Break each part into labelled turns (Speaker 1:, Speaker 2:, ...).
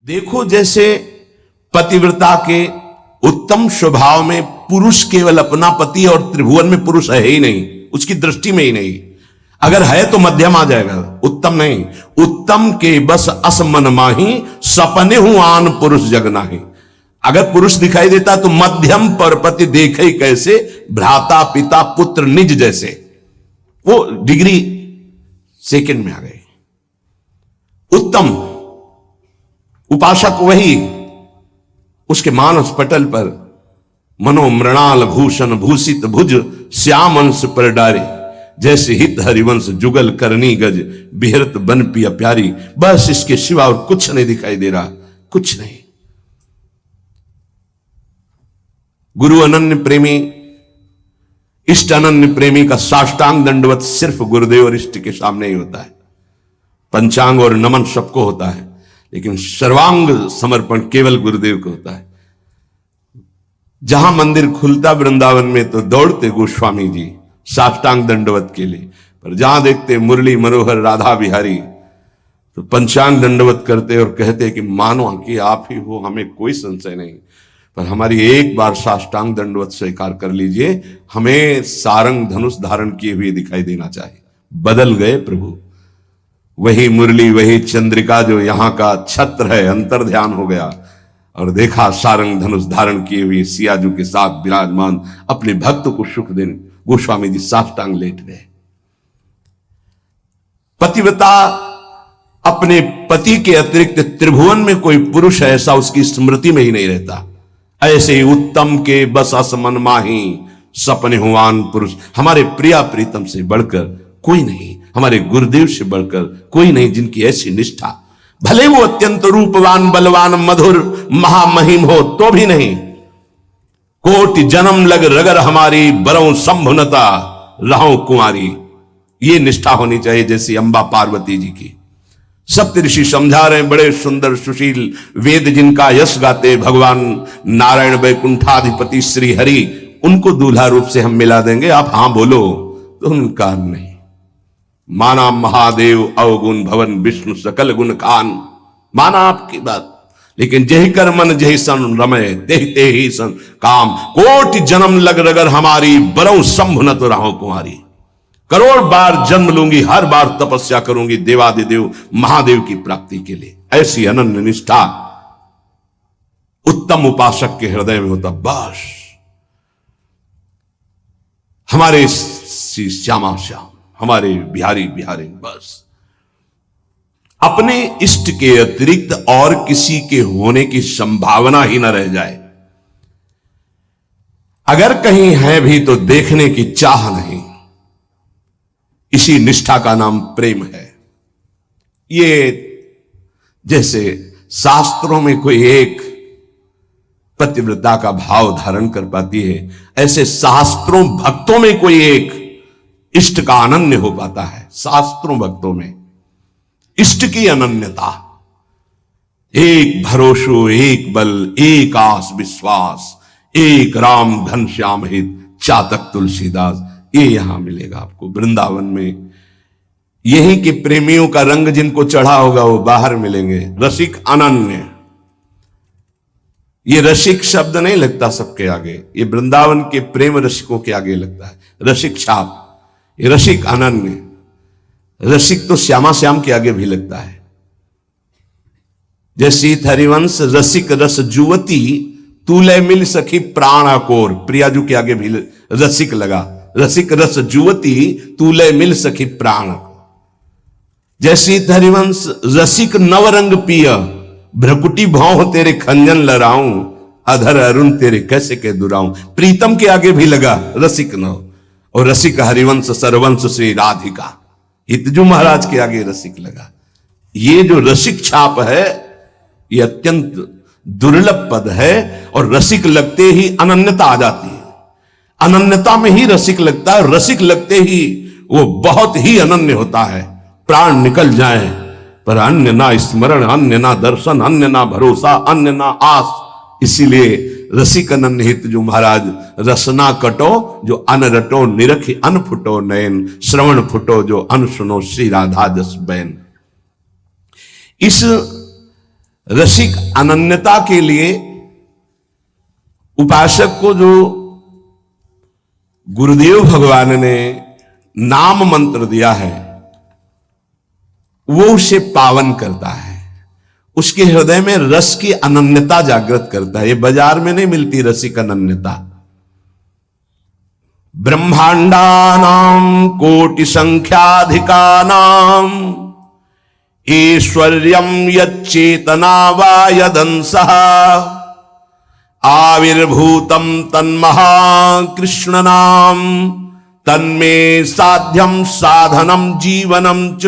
Speaker 1: देखो जैसे पतिव्रता के उत्तम स्वभाव में पुरुष केवल अपना पति और त्रिभुवन में पुरुष है ही नहीं, उसकी दृष्टि में ही नहीं। अगर है तो मध्यम आ जाएगा, उत्तम नहीं। उत्तम के बस असमन माही सपने हूं आन पुरुष जग नाही। अगर पुरुष दिखाई देता तो मध्यम पर पति देखे कैसे, भ्राता पिता पुत्र निज जैसे। वो डिग्री सेकंड में आ गई। उत्तम उपासक वही, उसके मानस पटल पर मनो मृणाल भूषण भूषित भुज श्याम अंश पर डारे, जैसे हित हरिवंश जुगल करनी गज बिहरत बन पिया प्यारी। बस इसके सिवा और कुछ नहीं दिखाई दे रहा, कुछ नहीं। गुरु अनन्य प्रेमी, इष्ट अनन्य प्रेमी का साष्टांग दंडवत सिर्फ गुरुदेव और इष्ट के सामने ही होता है। पंचांग और नमन सबको होता है, लेकिन सर्वांग समर्पण केवल गुरुदेव को होता है। जहां मंदिर खुलता वृंदावन में तो दौड़ते गोस्वामी जी साष्टांग दंडवत के लिए, पर जहां देखते मुरली मनोहर राधा बिहारी तो पंचांग दंडवत करते और कहते कि मानो कि आप ही हो, हमें कोई संशय नहीं, पर हमारी एक बार साष्टांग दंडवत स्वीकार कर लीजिए, हमें सारंग धनुष धारण किए हुए दिखाई देना चाहिए। बदल गए प्रभु, वही मुरली वही चंद्रिका जो यहां का छत्र है, अंतर ध्यान हो गया और देखा सारंग धनुष धारण किए हुए सियाजू के साथ विराजमान अपने भक्त को सुख देने गोस्वामी जी साष्टांग लेट गए। पतिव्रता अपने पति के अतिरिक्त त्रिभुवन में कोई पुरुष है ऐसा उसकी स्मृति में ही नहीं रहता। ऐसे ही उत्तम के बस असमन माही सपने हुआन पुरुष। हमारे प्रिया प्रीतम से बढ़कर कोई नहीं, हमारे गुरुदेव से बढ़कर कोई नहीं, जिनकी ऐसी निष्ठा, भले वो अत्यंत रूपवान बलवान मधुर महामहिम हो तो भी नहीं। कोटि जन्म लग रगर हमारी बरौ संभुनता रहो कुंवारी। ये निष्ठा होनी चाहिए जैसी अंबा पार्वती जी की। सप्त ऋषि समझा रहे हैं, बड़े सुंदर सुशील वेद जिनका यश गाते भगवान नारायण वैकुंठाधिपति श्री हरि, उनको दूल्हा रूप से हम मिला देंगे, आप हां बोलो तो उनका नहीं। माना महादेव अवगुण भवन विष्णु सकल गुण खान, माना आपकी बात, लेकिन जही कर मन जही सन रमय देहते ही सन काम। कोटि जन्म लग रगर हमारी बरौ संभ न तो रहो कुंवारी। करोड़ बार जन्म लूंगी, हर बार तपस्या करूंगी देवादिदेव महादेव की प्राप्ति के लिए। ऐसी अनन्य निष्ठा उत्तम उपासक के हृदय में होता। बस हमारे श्यामा श्याम, हमारे बिहारी बिहारी, बस अपने इष्ट के अतिरिक्त और किसी के होने की संभावना ही न रह जाए। अगर कहीं है भी तो देखने की चाह नहीं। इसी निष्ठा का नाम प्रेम है। ये जैसे शास्त्रों में कोई एक पतिव्रता का भाव धारण कर पाती है, ऐसे शास्त्रों भक्तों में कोई एक इष्ट का अनन्य हो पाता है। शास्त्रों भक्तों में इष्ट की अनन्यता, एक भरोसो एक बल एक आस विश्वास, एक राम घनश्याम हित चातक तुलसीदास, ये यहां मिलेगा आपको वृंदावन में। यही के प्रेमियों का रंग जिनको चढ़ा होगा वो बाहर मिलेंगे। रसिक अनन्य, ये रसिक शब्द नहीं लगता सबके आगे, ये वृंदावन के प्रेम रसिकों के आगे लगता है। रसिक छाप, ये रसिक अनन्य। रसिक तो श्यामा श्याम के आगे भी लगता है। जैसे हरिवंश रसिक रस जुवती तूले मिल सखी प्राण अकोर, प्रियाजू के आगे भी रसिक लगा। रसिक रस जुवती तूले मिल सखी प्राण। जैसे हरिवंश रसिक नवरंग पिय भ्रकुटी भाव तेरे खंजन लड़ाऊं, अधर अरुण तेरे कैसे के दुराऊं। प्रीतम के आगे भी लगा रसिक नव, और रसिक हरिवंश सरवंश श्री राधिका। हितजू महाराज के आगे रसिक लगा। ये जो रसिक छाप है ये अत्यंत दुर्लभ पद है, और रसिक लगते ही अनन्यता आ जाती है। अनन्यता में ही रसिक लगता है, रसिक लगते ही वो बहुत ही अनन्य होता है। प्राण निकल जाए पर अन्य ना स्मरण, अन्य ना दर्शन, अन्य ना भरोसा, अन्य ना आस। इसीलिए रसिक अनन्य हित जो महाराज रसना कटो जो अन रटो निरखी अन फुटो नयन, श्रवण फुटो जो अन सुनो श्री राधा जस बैन। इस रसिक अनन्यता के लिए उपासक को जो गुरुदेव भगवान ने नाम मंत्र दिया है वो उसे पावन करता है, उसके हृदय में रस की अनन्यता जागृत करता है। ये बाजार में नहीं मिलती रसिक अनन्यता। ब्रह्मांडानां कोटि संख्याधिकानां ऐश्वर्यं यच्चेतना वा यदंसः आविर्भूतं तन्महाकृष्ण नाम तन्मे साध्यम साधनम जीवनम च।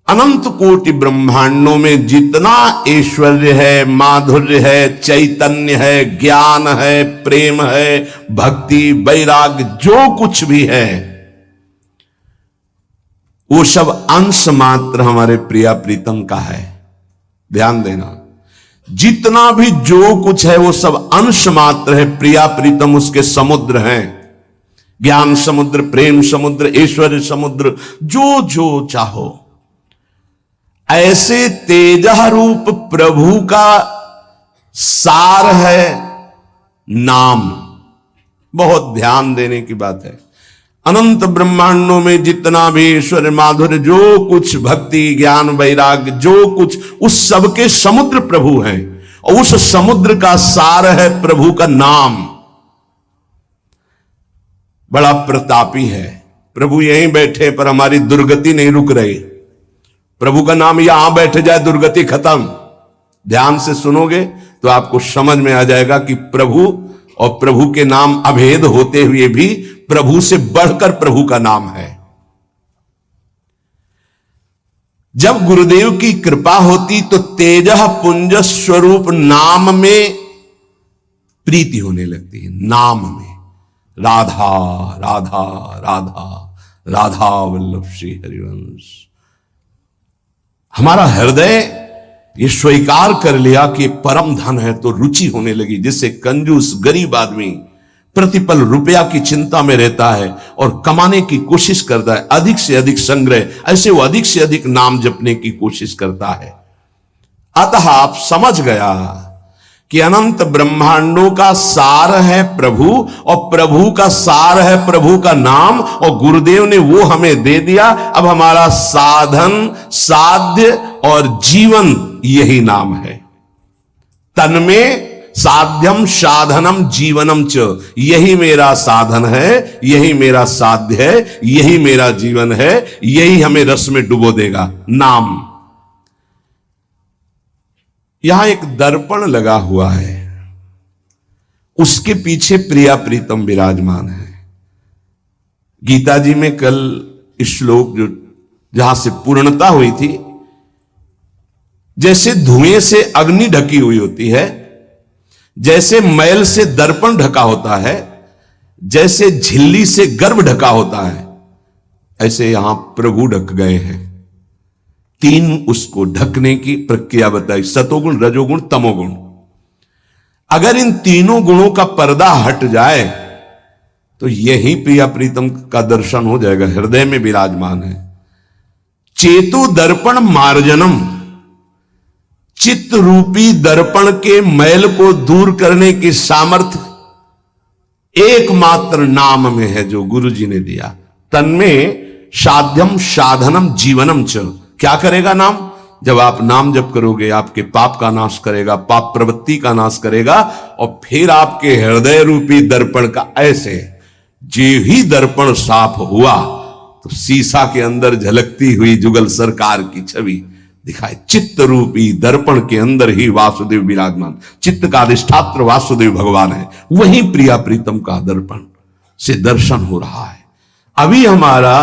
Speaker 1: अनंत कोटि ब्रह्मांडों में जितना ऐश्वर्य है, माधुर्य है, चैतन्य है, ज्ञान है, प्रेम है, भक्ति, वैराग्य, जो कुछ भी है वो सब अंश मात्र हमारे प्रिया प्रीतम का है। ध्यान देना, जितना भी जो कुछ है वो सब अंश मात्र है। प्रिया प्रीतम उसके समुद्र हैं, ज्ञान समुद्र, प्रेम समुद्र, ऐश्वर्य समुद्र, जो जो चाहो। ऐसे तेजः रूप प्रभु का सार है नाम। बहुत ध्यान देने की बात है। अनंत ब्रह्मांडों में जितना भी ईश्वर, माधुर्य, जो कुछ भक्ति, ज्ञान, वैराग्य, जो कुछ, उस सब के समुद्र प्रभु हैं और उस समुद्र का सार है प्रभु का नाम। बड़ा प्रतापी है प्रभु। यहीं बैठे पर हमारी दुर्गति नहीं रुक रही। प्रभु का नाम यहां बैठ जाए दुर्गति खत्म। ध्यान से सुनोगे तो आपको समझ में आ जाएगा कि प्रभु और प्रभु के नाम अभेद होते हुए भी प्रभु से बढ़कर प्रभु का नाम है। जब गुरुदेव की कृपा होती तो तेजः पुंज स्वरूप नाम में प्रीति होने लगती है। नाम में राधा राधा राधा राधा वल्लभ श्री हरिवंश। हमारा हृदय ये स्वीकार कर लिया कि परम धन है तो रुचि होने लगी। जिससे कंजूस गरीब आदमी प्रतिपल रुपया की चिंता में रहता है और कमाने की कोशिश करता है, अधिक से अधिक संग्रह, ऐसे वो अधिक से अधिक नाम जपने की कोशिश करता है। अतः आप समझ गया कि अनंत ब्रह्मांडों का सार है प्रभु और प्रभु का सार है प्रभु का नाम, और गुरुदेव ने वो हमें दे दिया। अब हमारा साधन, साध्य और जीवन यही नाम है। तन्मे साध्यम साधनम जीवनम च। यही मेरा साधन है, यही मेरा साध्य है, यही मेरा जीवन है, यही हमें रस में डुबो देगा। नाम। यहां एक दर्पण लगा हुआ है, उसके पीछे प्रिया प्रीतम विराजमान है। गीता जी में कल श्लोक जो जहां से पूर्णता हुई थी, जैसे धुएं से अग्नि ढकी हुई होती है, जैसे मैल से दर्पण ढका होता है, जैसे झिल्ली से गर्भ ढका होता है, ऐसे यहां प्रभु ढक गए हैं। तीन उसको ढकने की प्रक्रिया बताई, सतोगुण, रजोगुण, तमोगुण। अगर इन तीनों गुणों का पर्दा हट जाए तो यही प्रिया प्रीतम का दर्शन हो जाएगा। हृदय में विराजमान है। चेतु दर्पण मार्जनम। चित्त रूपी दर्पण के मैल को दूर करने की सामर्थ्य एकमात्र नाम में है जो गुरु जी ने दिया। तन्में साध्यम साधनम जीवनम च। क्या करेगा नाम? जब आप नाम जप करोगे आपके पाप का नाश करेगा, पाप प्रवृत्ति का नाश करेगा, और फिर आपके हृदय रूपी दर्पण का ऐसे जे ही दर्पण साफ हुआ तो शीशा के अंदर झलकती हुई जुगल सरकार की छवि दिखाए। चित्त रूपी दर्पण के अंदर ही वासुदेव विराजमान। चित्त का अधिष्ठात्र वासुदेव भगवान है। वही प्रिया प्रीतम का दर्पण से दर्शन हो रहा है। अभी हमारा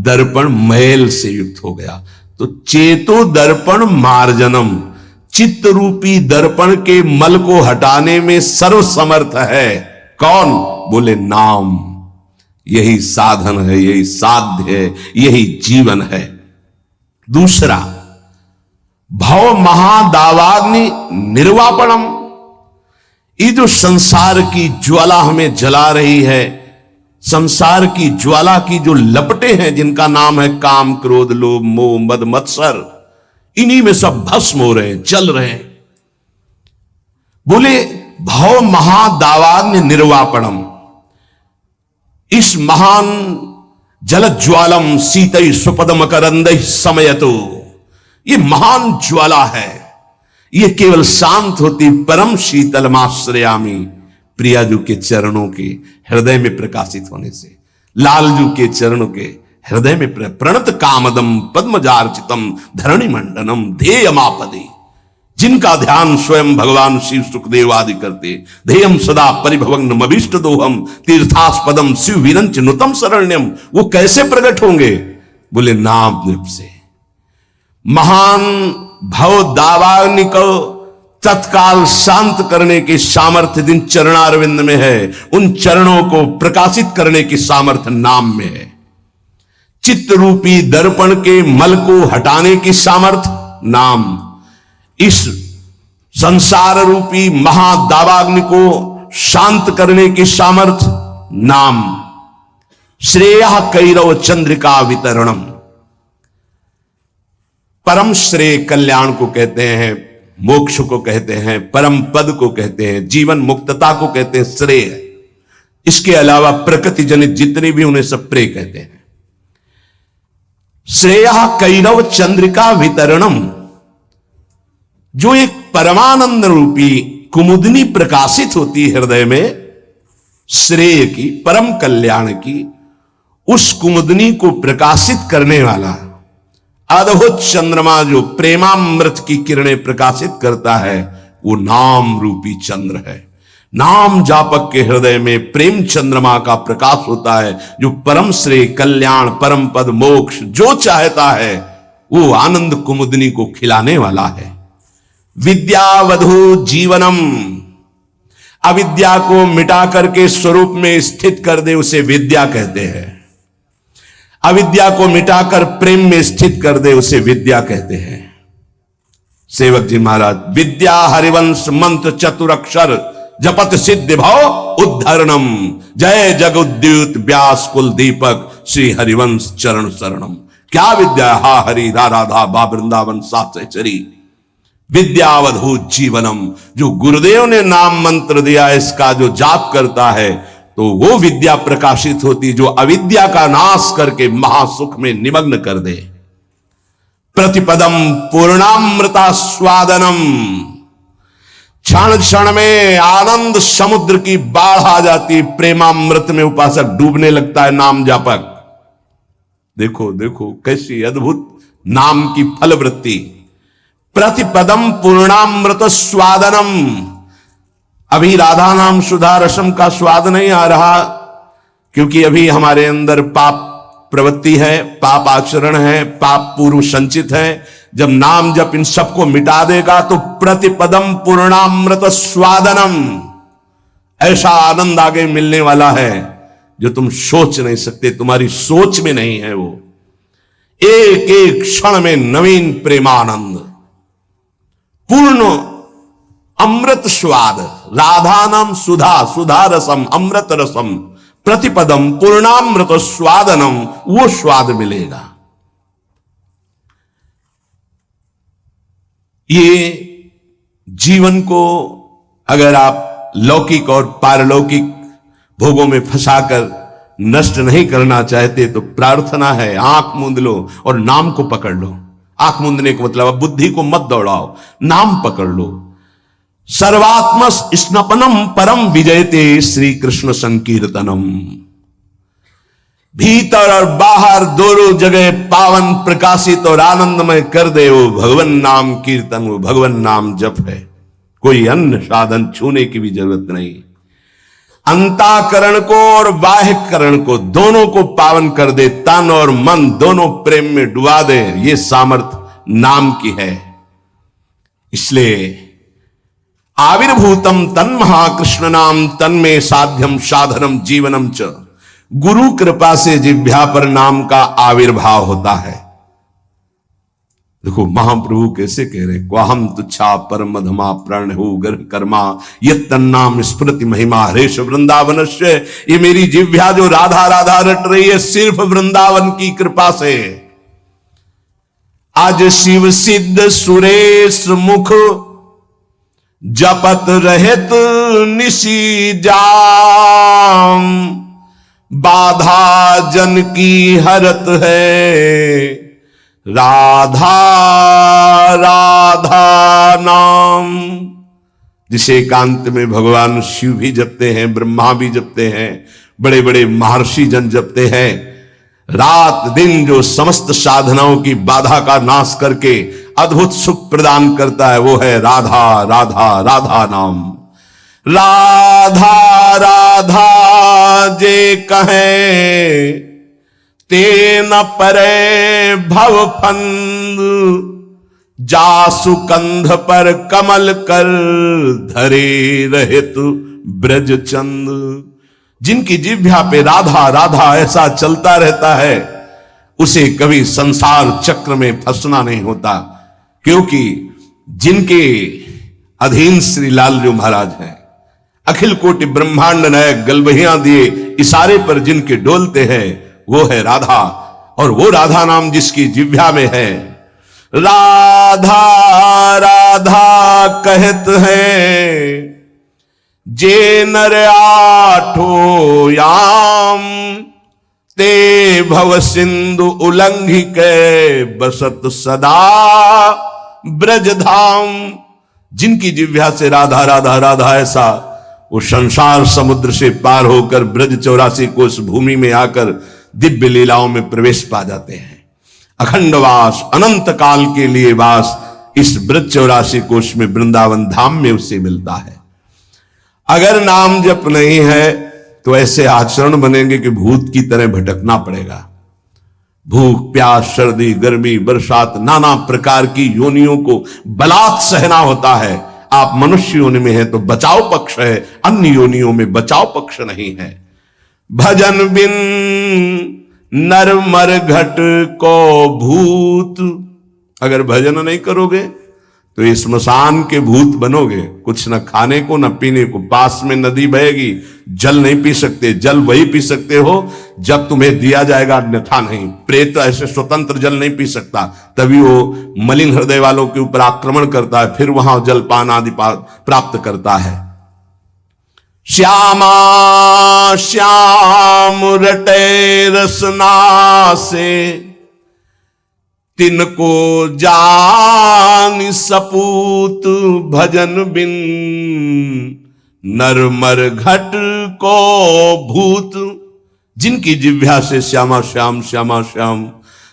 Speaker 1: दर्पण मैल से युक्त हो गया। तो चेतो दर्पण मार्जनम। चित्त रूपी दर्पण के मल को हटाने में सर्वसमर्थ है कौन? बोले नाम। यही साधन है, यही साध्य है, यही जीवन है। दूसरा, भव महादावाग्नि निर्वापणम। ये जो संसार की ज्वाला हमें जला रही है, संसार की ज्वाला की जो लपटें हैं जिनका नाम है काम, क्रोध, लोभ, मोह, मद, मत्सर, इन्हीं में सब भस्म हो रहे हैं, चल रहे हैं। बोले भव महादावाग्नि निर्वापणम, इस महान जलज्वालम शीतई स्वपदम करंद समयतो, ये महान ज्वाला है, ये केवल शांत होती परम शीतलमाश्रयामी, प्रियाजू के चरणों के हृदय में प्रकाशित होने से, लालजू के चरणों के हृदय में प्रणत कामदम पद्मजार्चितम धरणि मंडनम ध्येयमापदे, जिनका ध्यान स्वयं भगवान शिव सुखदेव आदि करते, ध्येयम सदा परिभवग्न मभीष्ट दोहम तीर्थास्पदम शिव विरंच नुतम शरण्यम, वो कैसे प्रकट होंगे? बोले नाम नृप से। महान भव दावाग्नि को तत्काल शांत करने की सामर्थ्य जिन चरणारविंद में है, उन चरणों को प्रकाशित करने की सामर्थ्य नाम में है। चित्त रूपी दर्पण के मल को हटाने की सामर्थ्य नाम, इस संसार रूपी महादावाग्नि को शांत करने की सामर्थ्य नाम। श्रेय कैरव चंद्रिका वितरणम, परम श्रेय कल्याण को कहते हैं, मोक्ष को कहते हैं, परम पद को कहते हैं, जीवन मुक्तता को कहते हैं श्रेय। इसके अलावा प्रकृति जनित जितने भी उन्हें सब प्रेय कहते हैं। श्रेय कैरव चंद्रिका वितरणम, जो एक परमानंद रूपी कुमुदनी प्रकाशित होती है हृदय में, श्रेय की, परम कल्याण की, उस कुमुदनी को प्रकाशित करने वाला अद्भुत चंद्रमा जो प्रेमामृत की किरणें प्रकाशित करता है, वो नाम रूपी चंद्र है। नाम जापक के हृदय में प्रेम चंद्रमा का प्रकाश होता है, जो परम श्रेय कल्याण परम पद मोक्ष जो चाहता है वो आनंद कुमुदनी को खिलाने वाला है। विद्यावधु जीवनम, अविद्या को मिटा करके स्वरूप में स्थित कर दे उसे विद्या कहते हैं। अविद्या को मिटाकर प्रेम में स्थित कर दे उसे विद्या कहते हैं। सेवक जी महाराज, विद्या हरिवंश मंत्र चतुरक्षर जपत सिद्ध भव उद्धरणम, जय जगुद्युत व्यास कुल दीपक श्री हरिवंश चरण शरणम। क्या विद्या? हा हरि रा राधा बा वृंदावन साचरी, विद्यावधू जीवनम, जो गुरुदेव ने नाम मंत्र दिया इसका जो जाप करता है तो वो विद्या प्रकाशित होती, जो अविद्या का नाश करके महासुख में निमग्न कर दे। प्रतिपदम पूर्णामृता स्वादनम, क्षण क्षण में आनंद समुद्र की बाढ़ आ जाती, प्रेमामृत में उपासक डूबने लगता है नाम जापक। देखो देखो कैसी अद्भुत नाम की फलवृत्ति। प्रतिपदम पूर्णामृत स्वादनम, अभी राधा नाम सुधा रसम का स्वाद नहीं आ रहा, क्योंकि अभी हमारे अंदर पाप प्रवृत्ति है, पाप आचरण है, पाप पूर्व संचित है। जब नाम जप इन सबको मिटा देगा तो प्रतिपदम पूर्णामृत स्वादनम, ऐसा आनंद आगे मिलने वाला है जो तुम सोच नहीं सकते, तुम्हारी सोच में नहीं है। वो एक एक क्षण में नवीन प्रेमानंद, पूर्ण अमृत स्वाद, राधा नाम सुधा, सुधा रसम अमृत रसम, प्रतिपदम पूर्णामृत स्वादनम, वो स्वाद मिलेगा। ये जीवन को अगर आप लौकिक और पारलौकिक भोगों में फंसाकर नष्ट नहीं करना चाहते तो प्रार्थना है, आंख मूंद लो और नाम को पकड़ लो। आंख मूंदने का मतलब बुद्धि को मत दौड़ाओ, नाम पकड़ लो। सर्वात्म स्नपनम परम विजयते श्री कृष्ण संकीर्तनम, भीतर और बाहर दोनों जगह पावन प्रकाशित और आनंदमय कर दे वो भगवान नाम कीर्तन, वो भगवान नाम जप है। कोई अन्य साधन छूने की भी जरूरत नहीं। अंताकरण को और बाह्यकरण को दोनों को पावन कर दे, तन और मन दोनों प्रेम में डुबा दे, ये सामर्थ्य नाम की है। इसलिए आविर्भूतम तन महाकृष्ण नाम तन्मे साध्यम साधनम जीवनम च, गुरु कृपा से जिह्वा पर नाम का आविर्भाव होता है। देखो महाप्रभु कैसे कह रहे, क्वाहम तुच्छा परम धमा प्रण हो गर कर्मा यत तन्नाम स्मृति महिमा हरेश वृंदावन से। ये मेरी जिह्वा जो राधा राधा रट रही है सिर्फ वृंदावन की कृपा से। आज शिव सिद्ध सुरेश मुख जपत रहत निशी जाम, बाधा जन की हरत है राधा राधा नाम। जिसे एकांत में भगवान शिव भी जपते हैं, ब्रह्मा भी जपते हैं, बड़े बड़े महर्षि जन जपते हैं। रात दिन जो समस्त साधनाओं की बाधा का नाश करके अद्भुत सुख प्रदान करता है वो है राधा राधा राधा नाम। राधा राधा जे कहे ते न परे भव फंद, जासु कंध पर कमल कर धरे रहित ब्रज चंद। जिनकी जिह्वा पे राधा राधा ऐसा चलता रहता है उसे कभी संसार चक्र में फंसना नहीं होता, क्योंकि जिनके अधीन श्री लालजू महाराज हैं, अखिल कोटि ब्रह्मांड नायक गलबहियां दिए इशारे पर जिनके डोलते हैं वो है राधा। और वो राधा नाम जिसकी जिह्वा में है, राधा राधा कहत है जे नर आठो याम, ते भव सिंधु उल्लंघि के बसत सदा ब्रजधाम। जिनकी जिह्वा से राधा राधा राधा ऐसा वो संसार समुद्र से पार होकर ब्रज 84 कोस भूमि में आकर दिव्य लीलाओं में प्रवेश पा जाते हैं। अखंड वास, अनंत काल के लिए वास इस ब्रज 84 कोस में वृंदावन धाम में उससे मिलता है। अगर नाम जप नहीं है तो ऐसे आचरण बनेंगे कि भूत की तरह भटकना पड़ेगा। भूख प्यास सर्दी गर्मी बरसात नाना प्रकार की योनियों को बलात् सहना होता है। आप मनुष्य योनि में हैं तो बचाव पक्ष है, अन्य योनियों में बचाव पक्ष नहीं है। भजन बिन नर मर घट को भूत, अगर भजन नहीं करोगे तो ये स्मशान के भूत बनोगे। कुछ न खाने को न पीने को, पास में नदी बहेगी, जल नहीं पी सकते। जल वही पी सकते हो जब तुम्हें दिया जाएगा, अन्यथा नहीं। प्रेत ऐसे स्वतंत्र जल नहीं पी सकता, तभी वो मलिन हृदय वालों के ऊपर आक्रमण करता है, फिर वहां जलपान आदि प्राप्त करता है। श्यामा श्याम रटे रसना से, तिनको जान सपूत भजन बिन नर मर घट को भूत। जिनकी जिह्वा से श्यामा श्याम श्यामा श्याम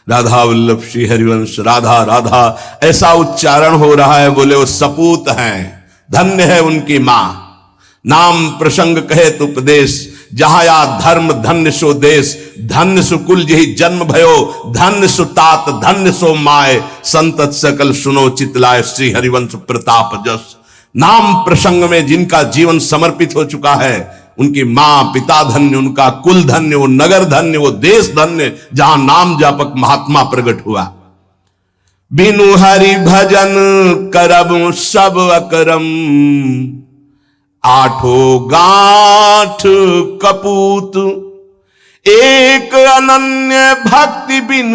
Speaker 1: राधा वल्लभ श्री हरिवंश राधा राधा ऐसा उच्चारण हो रहा है, बोले वो सपूत हैं, धन्य है उनकी मां। नाम प्रसंग कहे तो उपदेश, जहां या धर्म धन्य सो देश, धन्य सो कुल यही जन्म भयो, धन्य सो तात धन्य सो माय, संतत सकल सुनो चितलाय श्री हरिवंश प्रताप जस। नाम प्रसंग में जिनका जीवन समर्पित हो चुका है उनकी मां पिता धन्य, उनका कुल धन्य, वो नगर धन्य, वो देश धन्य जहां नाम जापक महात्मा प्रकट हुआ। बिनु हरि भजन करब सब अकरम, आठो गांठ कपूत। एक अनन्य भक्ति बिन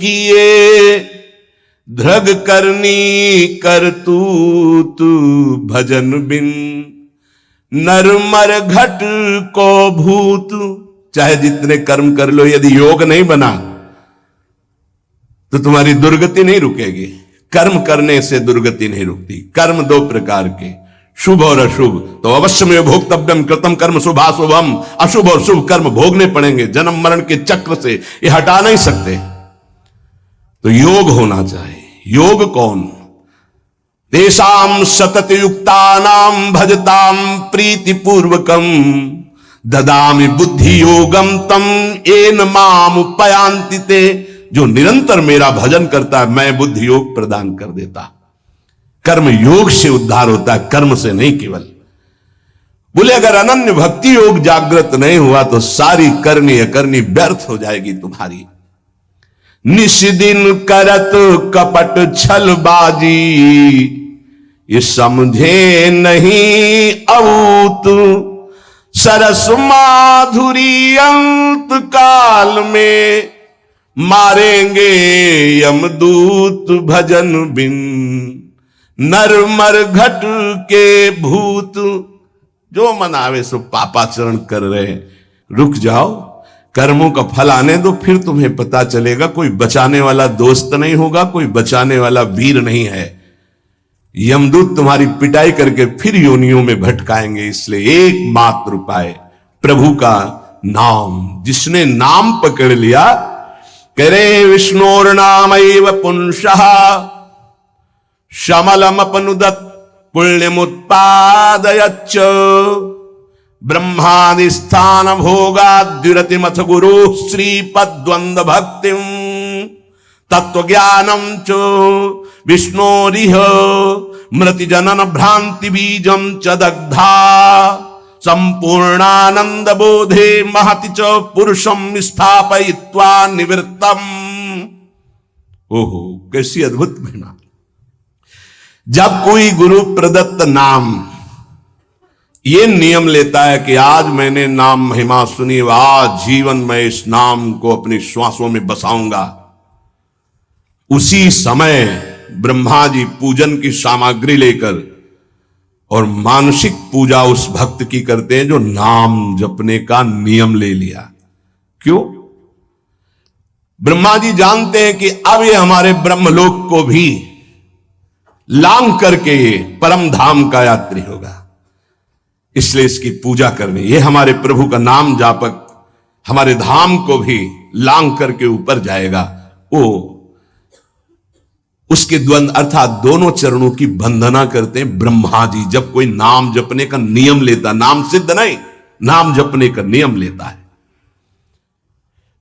Speaker 1: किए, धृग करनी करतूत भजन बिन नर मर घट को भूत। चाहे जितने कर्म कर लो, यदि योग नहीं बना तो तुम्हारी दुर्गति नहीं रुकेगी। कर्म करने से दुर्गति नहीं रुकती। कर्म दो प्रकार के, शुभ और अशुभ। तो अवश्य में भोक्तव्यम कृतम कर्म शुभाशुभम, अशुभ और शुभ कर्म भोगने पड़ेंगे। जन्म मरण के चक्र से ये हटा नहीं सकते। तो योग होना चाहिए। योग कौन? तेषाम सतत युक्तानाम भजताम प्रीति पूर्वकम, ददामि बुद्धि योगम तम येन माम उपयांति ते। जो निरंतर मेरा भजन करता है मैं बुद्धि योग प्रदान कर देता। कर्म योग से उद्धार होता है, कर्म से नहीं केवल। बोले अगर अनन्य भक्ति योग जागृत नहीं हुआ तो सारी करनी अकरनी व्यर्थ हो जाएगी तुम्हारी। निष्दिन करत कपट छलबाजी, ये समझे नहीं अऊत। सरस माधुरी अंत काल में, मारेंगे यमदूत भजन बिन, नर मर घट के भूत। जो मन आवे सो पापाचरण कर रहे हैं, रुक जाओ, कर्मों का फल आने दो, फिर तुम्हें पता चलेगा। कोई बचाने वाला दोस्त नहीं होगा, कोई बचाने वाला वीर नहीं है। यमदूत तुम्हारी पिटाई करके फिर योनियों में भटकाएंगे। इसलिए एकमात्र उपाय प्रभु का नाम। जिसने नाम पकड़ लिया, करे विष्णोर नाम एव पुंसः शमलमपनुदत् पुण्यमुत्पादयच्च, ब्रह्मादि स्थान भोगाद्युरतिमथ गुरु श्रीपद्वंद भक्तिम, तत्व ज्ञानम च विष्णोरिह मृति जनन भ्रांति बीजम च दग्धा, संपूर्णानंद बोधे महति च पुरुषम स्थापयित्वा निवृत्तम। ओहो, कैसी अद्भुत महिमा। जब कोई गुरु प्रदत्त नाम ये नियम लेता है कि आज मैंने नाम महिमा सुनी, आज जीवन में इस नाम को अपनी श्वासों में बसाऊंगा, उसी समय ब्रह्मा जी पूजन की सामग्री लेकर और मानसिक पूजा उस भक्त की करते हैं जो नाम जपने का नियम ले लिया। क्यों? ब्रह्मा जी जानते हैं कि अब ये हमारे ब्रह्मलोक को भी लांग करके ये परम धाम का यात्री होगा, इसलिए इसकी पूजा करनी। ये हमारे प्रभु का नाम जापक हमारे धाम को भी लांग करके ऊपर जाएगा। वो उसके द्वंद अर्थात दोनों चरणों की वंदना करते हैं ब्रह्मा जी। जब कोई नाम जपने का नियम लेता, नाम सिद्ध नहीं, नाम जपने का नियम लेता है,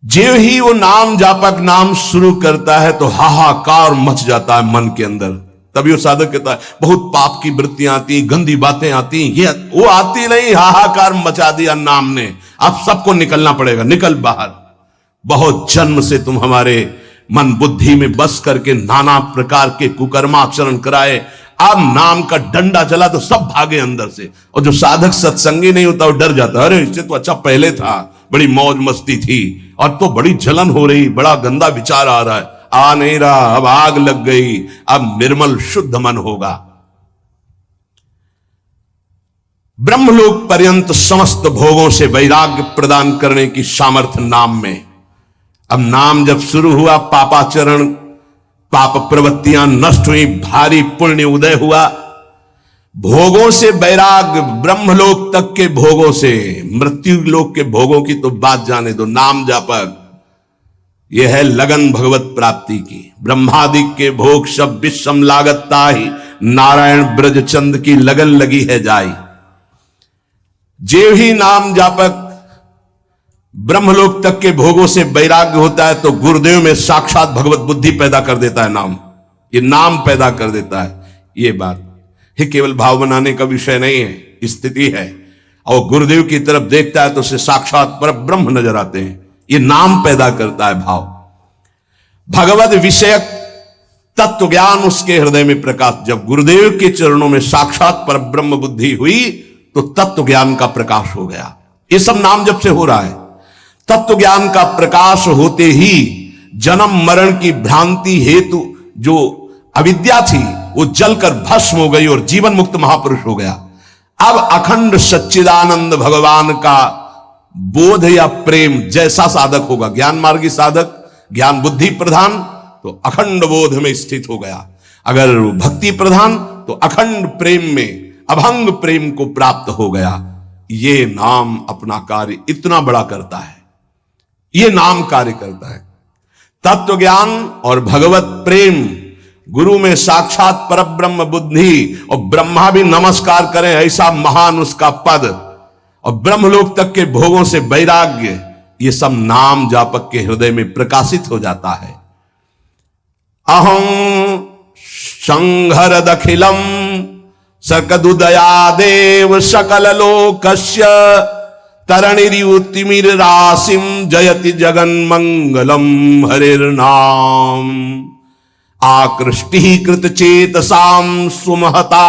Speaker 1: जो ही वो नाम जापक नाम शुरू करता है तो हाहाकार मच जाता है मन के अंदर। तभी वो साधक कहता है बहुत पाप की वृत्तियां आती, गंदी बातें आती, ये वो आती नहीं, हाहाकार मचा दिया नाम ने, अब सबको निकलना पड़ेगा, निकल बाहर। बहुत जन्म से तुम हमारे मन बुद्धि में बस करके नाना प्रकार के कुकर्माचरण कराए, अब नाम का डंडा चला तो सब भागे अंदर से। और जो साधक सत्संगी नहीं होता वो डर जाता, अरे इससे तो अच्छा पहले था, बड़ी मौज मस्ती थी, और तो बड़ी जलन हो रही, बड़ा गंदा विचार आ रहा है, आ नहीं रहा, अब आग लग गई, अब निर्मल शुद्ध मन होगा। ब्रह्मलोक पर्यंत समस्त भोगों से वैराग्य प्रदान करने की सामर्थ्य नाम में। अब नाम जब शुरू हुआ, पापाचरण पाप प्रवृत्तियां नष्ट हुई, भारी पुण्य उदय हुआ, भोगों से वैराग्य, ब्रह्मलोक तक के भोगों से, मृत्यु लोक के भोगों की तो बात जाने दो। नाम जापक यह है लगन भगवत प्राप्ति की। ब्रह्मादि के भोग सब विषम लागता ही, नारायण ब्रज चंद की लगन लगी है जाई। जे ही नाम जापक ब्रह्मलोक तक के भोगों से वैराग्य होता है तो गुरुदेव में साक्षात भगवत बुद्धि पैदा कर देता है नाम, ये नाम पैदा कर देता है। ये बात है, केवल भाव बनाने का विषय नहीं है, स्थिति है। और गुरुदेव की तरफ देखता है तो उसे साक्षात पर ब्रह्म नजर आते हैं, ये नाम पैदा करता है भाव। भगवत विषयक तत्व ज्ञान उसके हृदय में प्रकाश। जब गुरुदेव के चरणों में साक्षात पर ब्रह्म बुद्धि हुई तो तत्व ज्ञान का प्रकाश हो गया। ये सब नाम जब से हो रहा है। तत्व ज्ञान का प्रकाश होते ही जन्म मरण की भ्रांति हेतु जो अविद्या थी वो जलकर भस्म हो गई और जीवन मुक्त महापुरुष हो गया। अब अखंड सच्चिदानंद भगवान का बोध या प्रेम जैसा साधक होगा, ज्ञान मार्गी साधक, ज्ञान बुद्धि प्रधान, तो अखंड बोध में स्थित हो गया। अगर भक्ति प्रधान तो अखंड प्रेम में, अभंग प्रेम को प्राप्त हो गया। ये नाम अपना कार्य इतना बड़ा करता है, ये नाम कार्य करता है। तत्व ज्ञान और भगवत प्रेम, गुरु में साक्षात परब्रह्म बुद्धि, और ब्रह्मा भी नमस्कार करें ऐसा महान उसका पद, और ब्रह्मलोक तक के भोगों से वैराग्य, ये सब नाम जापक के हृदय में प्रकाशित हो जाता है। अहं संहर दखिलम सकदुदया देव सकल लोकस्य तरणिरियुतिमिर राशिम जयति जगन मंगलम हरिर्नाम। आकृष्टि कृत चेतसाम सुमहता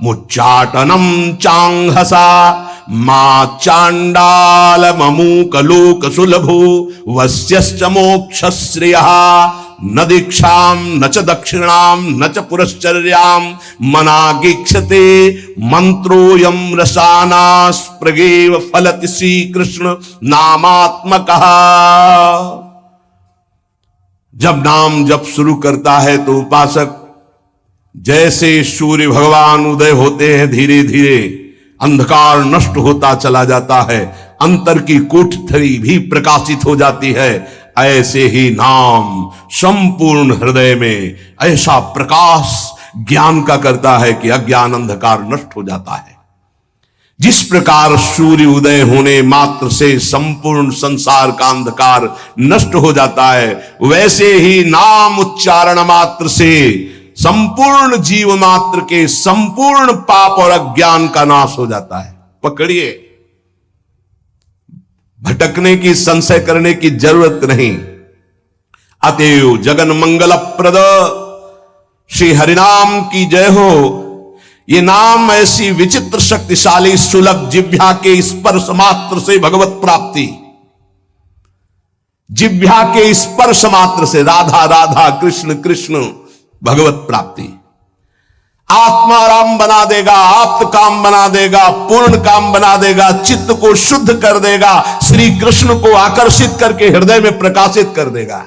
Speaker 1: मुच्चाटनम चांगहसा मां चांडाल ममूक लोक सुलभो वस्यश्च मोक्ष श्रेयः न दीक्षाम न च दक्षिणाम न च पुरश्चर्याम मनागीक्षते मंत्रोयम रसानास प्रगेव फलति श्री कृष्ण नामात्मकः। जब नाम जप शुरू करता है तो उपासक जैसे सूर्य भगवान उदय होते हैं, धीरे धीरे अंधकार नष्ट होता चला जाता है, अंतर की कोठरी भी प्रकाशित हो जाती है, ऐसे ही नाम संपूर्ण हृदय में ऐसा प्रकाश ज्ञान का करता है कि अज्ञान अंधकार नष्ट हो जाता है। जिस प्रकार सूर्य उदय होने मात्र से संपूर्ण संसार का अंधकार नष्ट हो जाता है, वैसे ही नाम उच्चारण मात्र से संपूर्ण जीव मात्र के संपूर्ण पाप और अज्ञान का नाश हो जाता है। पकड़िए, भटकने की, संशय करने की जरूरत नहीं। अतएव जगन मंगल प्रद श्री हरिनाम की जय हो। ये नाम ऐसी विचित्र शक्तिशाली सुलभ जिह्वा के स्पर्श मात्र से भगवत प्राप्ति, जिह्वा के स्पर्श मात्र से राधा राधा कृष्ण कृष्ण भगवत प्राप्ति आत्माराम बना देगा, आप्त काम बना देगा, पूर्ण काम बना देगा, चित्त को शुद्ध कर देगा, श्री कृष्ण को आकर्षित करके हृदय में प्रकाशित कर देगा।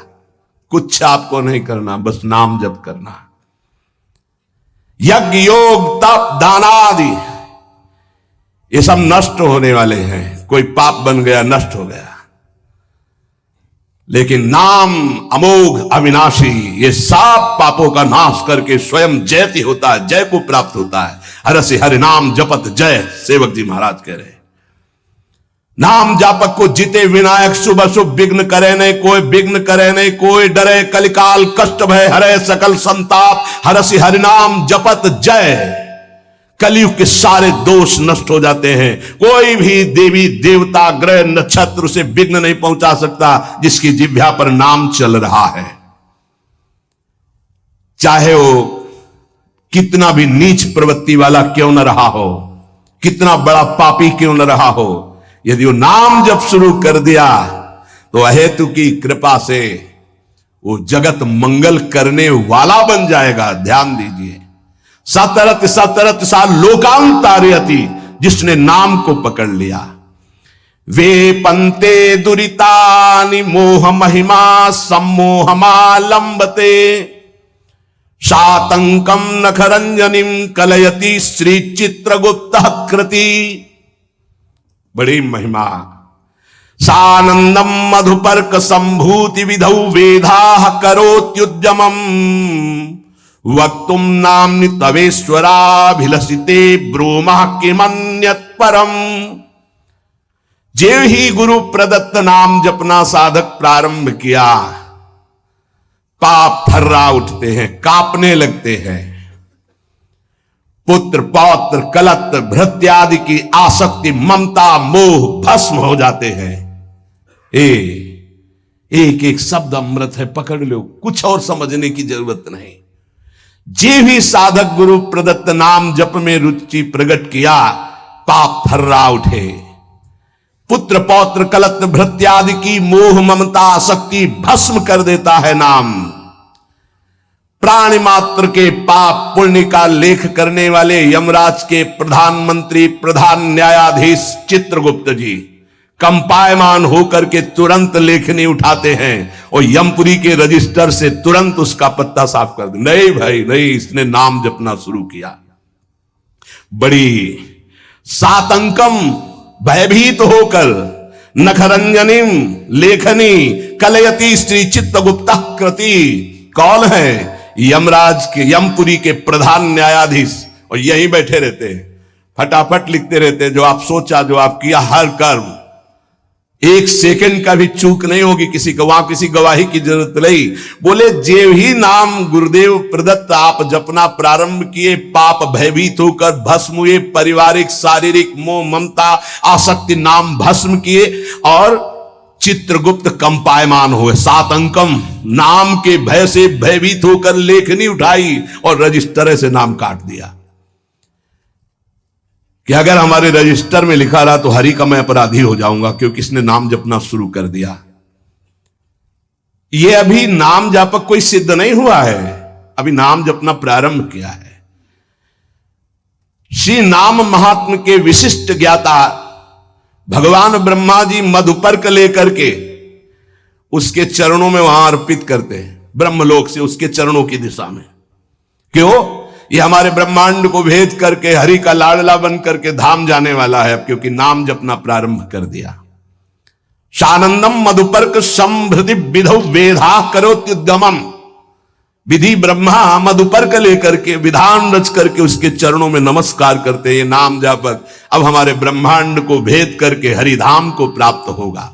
Speaker 1: कुछ आपको नहीं करना, बस नाम जप करना। यज्ञ योग तप दान आदि ये सब नष्ट होने वाले हैं। कोई पाप बन गया, नष्ट हो गया, लेकिन नाम अमोघ अविनाशी ये सब पापों का नाश करके स्वयं जयति होता है, जय को प्राप्त होता है। हर से हरि नाम जपत जय, सेवक जी महाराज कह रहे। नाम जापक को जिते विनायक, शुभ शुभ विघ्न करे नहीं कोई, विघ्न करे नहीं कोई, डरे कलिकाल कष्ट भय हरे सकल संताप, हर से हरि नाम जपत जय। कलयुग के सारे दोष नष्ट हो जाते हैं। कोई भी देवी देवता ग्रह नक्षत्र से विघ्न नहीं पहुंचा सकता जिसकी जिह्वा पर नाम चल रहा है। चाहे वो कितना भी नीच प्रवृत्ति वाला क्यों न रहा हो, कितना बड़ा पापी क्यों न रहा हो, यदि वो नाम जब शुरू कर दिया तो अहेतु की कृपा से वो जगत मंगल करने वाला बन जाएगा। ध्यान दीजिए, सतरत सतरत सा लोकांतारयति, जिसने नाम को पकड़ लिया। वे पंते दुरितानि मोह महिमा सम्मोहमालंबते, शातंकम नखरंजनिम कलयति श्री चित्रगुप्त कृति। बड़ी महिमा। सानंदम मधुपर्क संभूति विधौ वेदाः करोत्युद्यमम्, वक्तुम नाम्नि तवेश्वराभिलषिते ब्रूमः किमन्यत् परम। जे ही गुरु प्रदत्त नाम जपना साधक प्रारंभ किया, पाप थर्रा उठते हैं, कांपने लगते हैं। पुत्र पौत्र कलत्र भृत्यादि की आसक्ति ममता मोह भस्म हो जाते हैं। एक एक शब्द अमृत है, पकड़ लो, कुछ और समझने की जरूरत नहीं। जे भी साधक गुरु प्रदत्त नाम जप में रुचि प्रकट किया, पाप थर्रा उठे। पुत्र पौत्र कलत्र भृत्यादि की मोह ममता आसक्ति भस्म कर देता है नाम। प्राणी मात्र के पाप पुण्य का लेख करने वाले यमराज के प्रधानमंत्री प्रधान न्यायाधीश चित्रगुप्त जी कंपायमान होकर के तुरंत लेखनी उठाते हैं और यमपुरी के रजिस्टर से तुरंत उसका पत्ता साफ कर दे। नहीं भाई नहीं, इसने नाम जपना शुरू किया। बड़ी सातंकम भयभीत होकर नखरंजनिम लेखनी कलयति श्री चित्रगुप्त कृति। कौन है? यमराज के यमपुरी के प्रधान न्यायाधीश, और यहीं बैठे रहते हैं, फटाफट लिखते रहते हैं। जो आप सोचा, जो आप किया, हर कर्म एक सेकंड का भी चूक नहीं होगी किसी को, वहां किसी गवाही की जरूरत नहीं। बोले जे ही नाम गुरुदेव प्रदत्त आप जपना प्रारंभ किए, पाप भयभीत होकर भस्म हुए, पारिवारिक शारीरिक मोह ममता आसक्ति नाम भस्म किए और चित्रगुप्त कंपायमान हुए। सातंकम नाम के भय से भयभीत होकर लेखनी उठाई और रजिस्टर से नाम काट दिया। कि अगर हमारे रजिस्टर में लिखा रहा तो हरि का मैं अपराधी हो जाऊंगा, क्योंकि इसने नाम जपना शुरू कर दिया। ये अभी नाम जापक कोई सिद्ध नहीं हुआ है, अभी नाम जपना प्रारंभ किया है। श्री नाम महात्म के विशिष्ट ज्ञाता भगवान ब्रह्मा जी मधुपर्क लेकर के उसके चरणों में वहां अर्पित करते हैं, ब्रह्मलोक से उसके चरणों की दिशा में। क्यों? ये हमारे ब्रह्मांड को भेद करके हरि का लाडला बन करके धाम जाने वाला है, क्योंकि नाम जपना प्रारंभ कर दिया। सानंदम मधुपर्क संभृति विधौ वेधा करोत्युद्गमम। विधि ब्रह्मा मधुपर्क लेकर के विधान रच करके उसके चरणों में नमस्कार करते हैं। ये नाम जापक अब हमारे ब्रह्मांड को भेद करके हरिधाम को प्राप्त होगा।